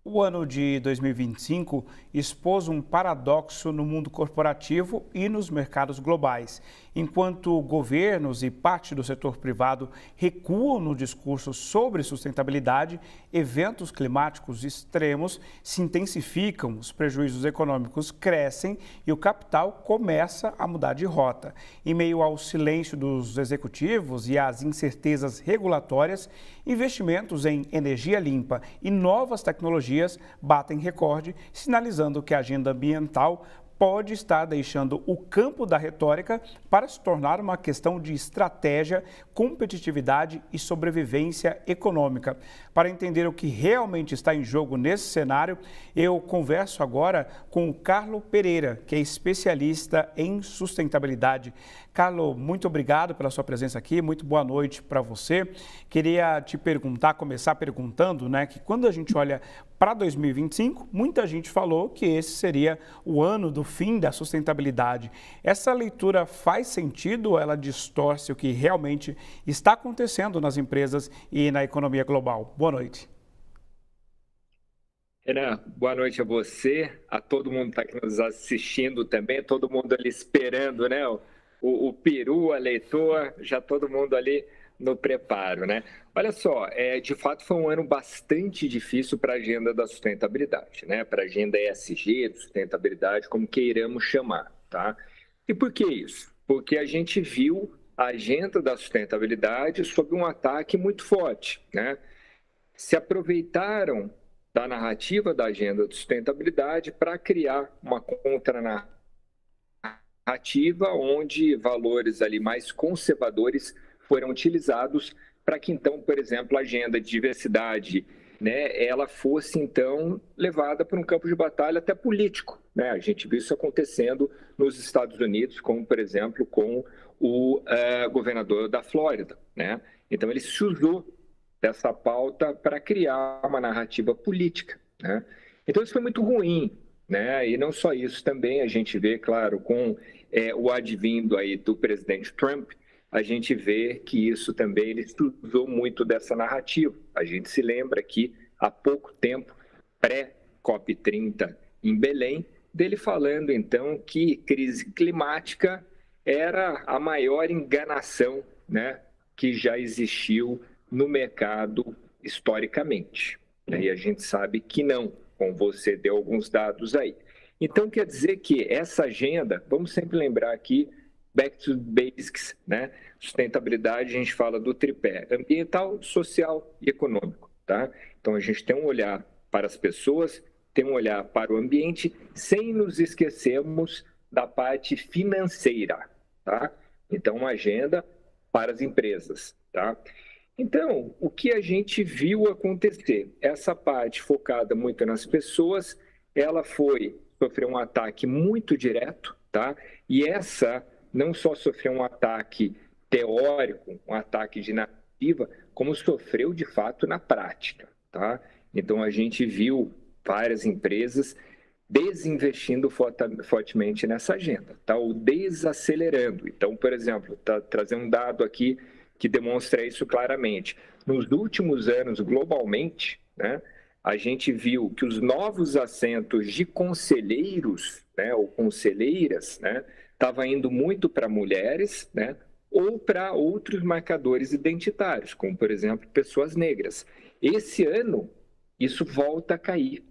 O ano de 2025 expôs um paradoxo no mundo corporativo e nos mercados globais. Enquanto governos e parte do setor privado recuam no discurso sobre sustentabilidade, eventos climáticos extremos se intensificam, os prejuízos econômicos crescem e o capital começa a mudar de rota. Em meio ao silêncio dos executivos e às incertezas regulatórias, investimentos em energia limpa e novas tecnologias batem recorde, sinalizando que a agenda ambiental pode estar deixando o campo da retórica para se tornar uma questão de estratégia, competitividade e sobrevivência econômica. Para entender o que realmente está em jogo nesse cenário, eu converso agora com o Carlo Pereira, que é especialista em sustentabilidade. Carlo, muito obrigado pela sua presença aqui, muito boa noite para você. Queria te perguntar, começar perguntando, que quando a gente olha para 2025, muita gente falou que esse seria o ano do fim da sustentabilidade. Essa leitura faz sentido ou ela distorce o que realmente está acontecendo nas empresas e na economia global? Boa noite. Renan, boa noite a você, a todo mundo que está aqui nos assistindo também, todo mundo ali esperando, né? O peru, a leitor, já todo mundo ali no preparo, né? Olha só, de fato foi um ano bastante difícil para a agenda da sustentabilidade, né? Para a agenda ESG, de sustentabilidade, como queiramos chamar, tá? E por que isso? Porque a gente viu a agenda da sustentabilidade sob um ataque muito forte, né? Se aproveitaram da narrativa da agenda de sustentabilidade para criar uma contranarrativa onde valores ali mais conservadores foram utilizados para que então, por exemplo, a agenda de diversidade, né, ela fosse então levada para um campo de batalha até político, né? A gente viu isso acontecendo nos Estados Unidos, como por exemplo com o governador da Flórida, né? Então ele se usou dessa pauta para criar uma narrativa política, né? Então isso foi muito ruim, né? E não só isso, também a gente vê, claro, com o advindo aí do presidente Trump, a gente vê que isso também ele usou muito dessa narrativa. A gente se lembra que há pouco tempo, pré-COP30 em Belém, dele falando então que crise climática era a maior enganação, né, que já existiu no mercado historicamente. E a gente sabe que não, como você deu alguns dados aí. Então, quer dizer que essa agenda, vamos sempre lembrar aqui, back to basics, né? Sustentabilidade, a gente fala do tripé ambiental, social e econômico, tá? Então, a gente tem um olhar para as pessoas, tem um olhar para o ambiente, sem nos esquecermos da parte financeira, tá? Então, uma agenda para as empresas, tá? Então, o que a gente viu acontecer? Essa parte focada muito nas pessoas, ela sofreu um ataque muito direto, tá? E essa não só sofreu um ataque teórico, um ataque de narrativa, como sofreu de fato na prática, tá? Então, a gente viu várias empresas desinvestindo fortemente nessa agenda, tá? Ou desacelerando. Então, por exemplo, trazer um dado aqui que demonstra isso claramente. Nos últimos anos, globalmente, né, a gente viu que os novos assentos de conselheiros, né, ou conselheiras, né, estava indo muito para mulheres, né, ou para outros marcadores identitários, como, por exemplo, pessoas negras. Esse ano, isso volta a cair,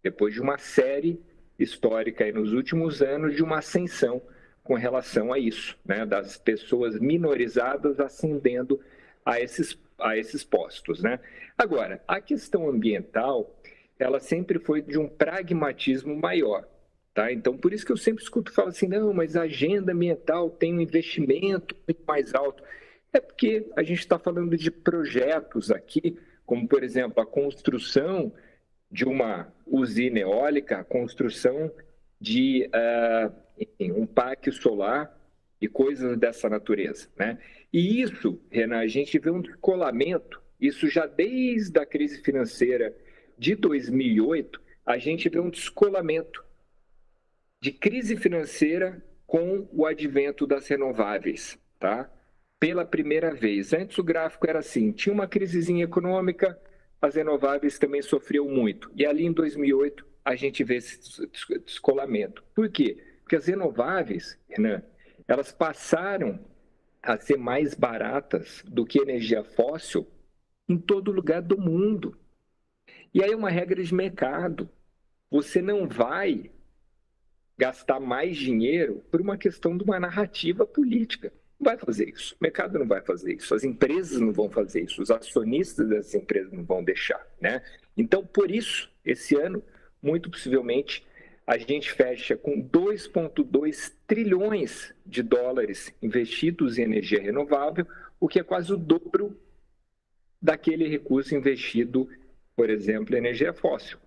depois de uma série histórica aí nos últimos anos de uma ascensão com relação a isso, né, das pessoas minorizadas ascendendo a esses postos, né? Agora, a questão ambiental, ela sempre foi de um pragmatismo maior, tá? Então, por isso que eu sempre escuto falar assim, não, mas a agenda ambiental tem um investimento muito mais alto. É porque a gente está falando de projetos aqui, como, por exemplo, a construção de uma usina eólica, a construção de enfim, um parque solar e coisas dessa natureza, né? E isso, Renan, a gente vê um descolamento, isso já desde a crise financeira de 2008, a gente vê um descolamento de crise financeira com o advento das renováveis, tá? Pela primeira vez. Antes o gráfico era assim, tinha uma crisezinha econômica, as renováveis também sofreu muito. E ali em 2008, a gente vê esse descolamento. Por quê? Porque as renováveis, Renan, elas passaram a ser mais baratas do que energia fóssil em todo lugar do mundo. E aí é uma regra de mercado. Você não vai gastar mais dinheiro por uma questão de uma narrativa política. Não vai fazer isso. O mercado não vai fazer isso. As empresas não vão fazer isso. Os acionistas das empresas não vão deixar, né? Então, por isso, esse ano, muito possivelmente, a gente fecha com 2,2 trilhões de dólares investidos em energia renovável, o que é quase o dobro daquele recurso investido, por exemplo, em energia fóssil.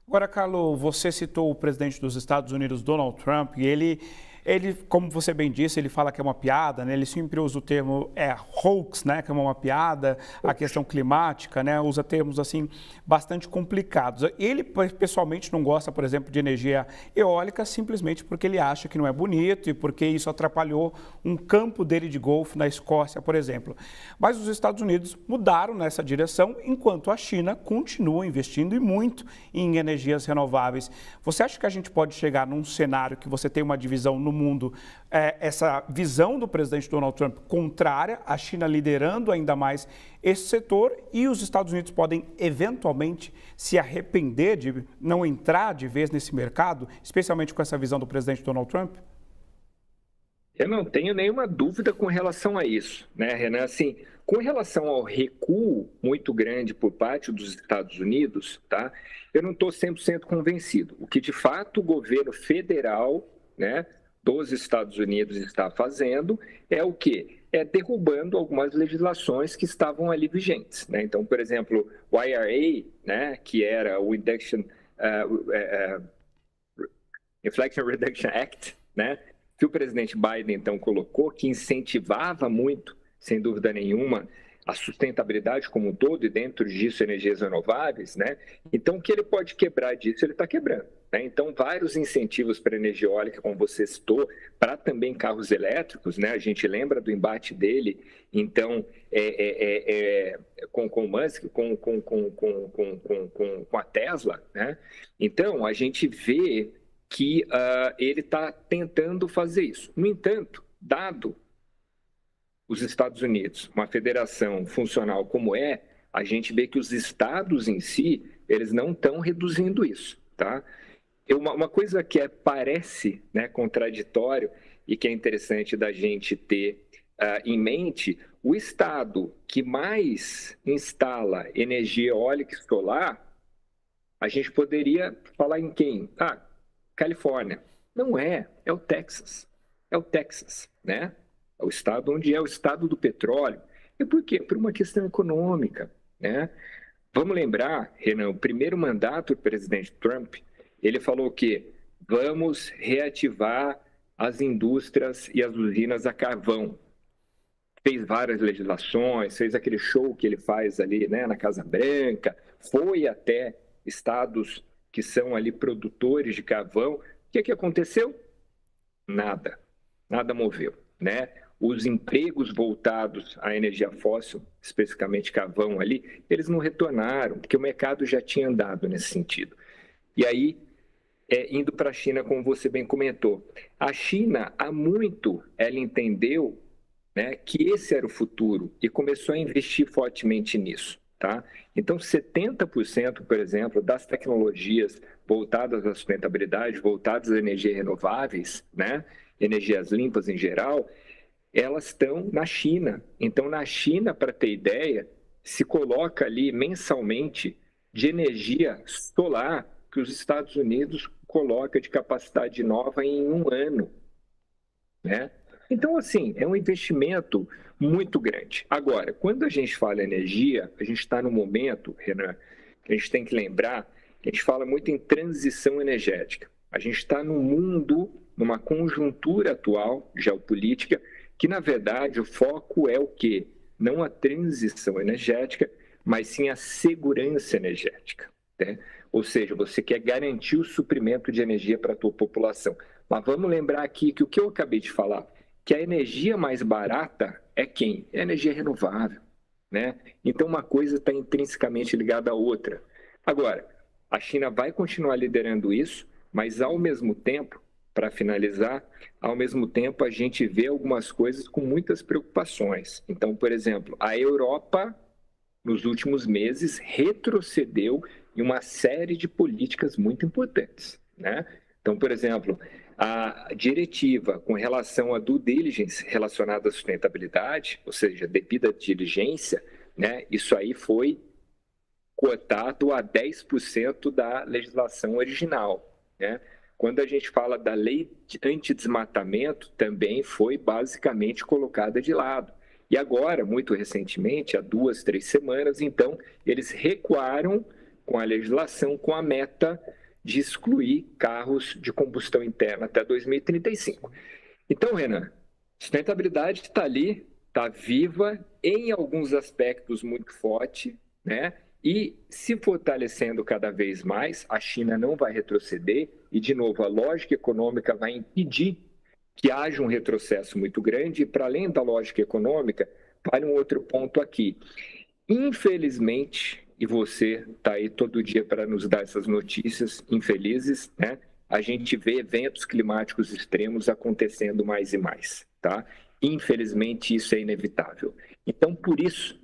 Agora, Carlos, você citou o presidente dos Estados Unidos, Donald Trump, e ele, como você bem disse, ele fala que é uma piada, né? Ele sempre usa o termo hoax, né? Que é uma piada, a questão climática, né? Usa termos assim bastante complicados. Ele pessoalmente não gosta, por exemplo, de energia eólica simplesmente porque ele acha que não é bonito e porque isso atrapalhou um campo dele de golfe na Escócia, por exemplo. Mas os Estados Unidos mudaram nessa direção, enquanto a China continua investindo e muito em energias renováveis. Você acha que a gente pode chegar num cenário que você tem uma divisão no mundo, essa visão do presidente Donald Trump contrária, a China liderando ainda mais esse setor e os Estados Unidos podem eventualmente se arrepender de não entrar de vez nesse mercado, especialmente com essa visão do presidente Donald Trump? Eu não tenho nenhuma dúvida com relação a isso, né, Renan? Assim, com relação ao recuo muito grande por parte dos Estados Unidos, tá? Eu não estou 100% convencido. O que, de fato, o governo federal, né, dos Estados Unidos está fazendo é o quê? É derrubando algumas legislações que estavam ali vigentes, né? Então, por exemplo, o IRA, né, que era o Inflation Reduction Act, né, que o presidente Biden, então, colocou, que incentivava muito, sem dúvida nenhuma, a sustentabilidade como um todo, e dentro disso energias renováveis, né? Então, o que ele pode quebrar disso, ele está quebrando, né? Então, vários incentivos para energia eólica, como você citou, para também carros elétricos, né? A gente lembra do embate dele, então, com o Musk, com a Tesla, né? Então, a gente vê que ele está tentando fazer isso. No entanto, dado os Estados Unidos, uma federação funcional como a gente vê que os estados em si, eles não estão reduzindo isso, tá? Uma coisa que parece, né, contraditório e que é interessante da gente ter em mente, o estado que mais instala energia eólica e solar, a gente poderia falar em quem? Califórnia. Não é o Texas. É o Texas, né? É o estado onde é o estado do petróleo. E por quê? Por uma questão econômica, né? Vamos lembrar, Renan, o primeiro mandato do presidente Trump, ele falou que vamos reativar as indústrias e as usinas a carvão. Fez várias legislações, fez aquele show que ele faz ali, né, na Casa Branca, foi até estados que são ali produtores de carvão. O que aconteceu? Nada moveu, né? Os empregos voltados à energia fóssil, especificamente carvão ali, eles não retornaram, porque o mercado já tinha andado nesse sentido. E aí, indo para a China, como você bem comentou, a China, há muito, ela entendeu, né, que esse era o futuro e começou a investir fortemente nisso, tá? Então, 70%, por exemplo, das tecnologias voltadas à sustentabilidade, voltadas às energias renováveis, né, energias limpas em geral, elas estão na China. Então, na China, para ter ideia, se coloca ali mensalmente de energia solar que os Estados Unidos coloca de capacidade nova em um ano, né? Então, assim, é um investimento muito grande. Agora, quando a gente fala em energia, a gente está no momento, Renan, que a gente tem que lembrar que a gente fala muito em transição energética. A gente está num mundo, numa conjuntura atual, geopolítica, que, na verdade, o foco é o quê? Não a transição energética, mas sim a segurança energética, né? Ou seja, você quer garantir o suprimento de energia para a tua população. Mas vamos lembrar aqui que o que eu acabei de falar, que a energia mais barata é quem? É a energia renovável, né? Então, uma coisa está intrinsecamente ligada à outra. Agora, a China vai continuar liderando isso, mas, ao mesmo tempo, para finalizar, ao mesmo tempo a gente vê algumas coisas com muitas preocupações. Então, por exemplo, a Europa, nos últimos meses, retrocedeu em uma série de políticas muito importantes, né? Então, por exemplo, a diretiva com relação à due diligence relacionada à sustentabilidade, ou seja, devida diligência, né? Isso aí foi cotado a 10% da legislação original, né? Quando a gente fala da lei antidesmatamento, também foi basicamente colocada de lado. E agora, muito recentemente, há 2, 3 semanas, então, eles recuaram com a legislação com a meta de excluir carros de combustão interna até 2035. Então, Renan, sustentabilidade está ali, está viva, em alguns aspectos muito forte, né? E se fortalecendo cada vez mais, a China não vai retroceder e, de novo, a lógica econômica vai impedir que haja um retrocesso muito grande. E, para além da lógica econômica, vale um outro ponto aqui. Infelizmente, e você está aí todo dia para nos dar essas notícias infelizes, né? A gente vê eventos climáticos extremos acontecendo mais e mais, tá? Infelizmente, isso é inevitável. Então, por isso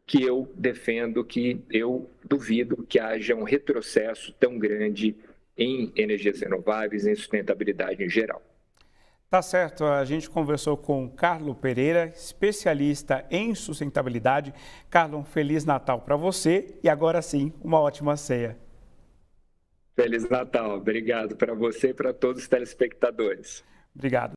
que eu defendo, que eu duvido que haja um retrocesso tão grande em energias renováveis, em sustentabilidade em geral. Tá certo, a gente conversou com Carlo Pereira, especialista em sustentabilidade. Carlo, um Feliz Natal para você e agora sim, uma ótima ceia. Feliz Natal, obrigado para você e para todos os telespectadores. Obrigado.